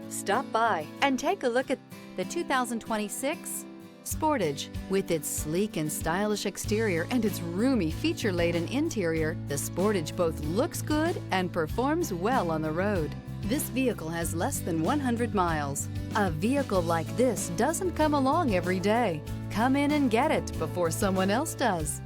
Stop by and take a look at the 2026 Sportage. With its sleek and stylish exterior and its roomy feature-laden interior, the Sportage both looks good and performs well on the road. This vehicle has less than 100 miles. A vehicle like this doesn't come along every day. Come in and get it before someone else does.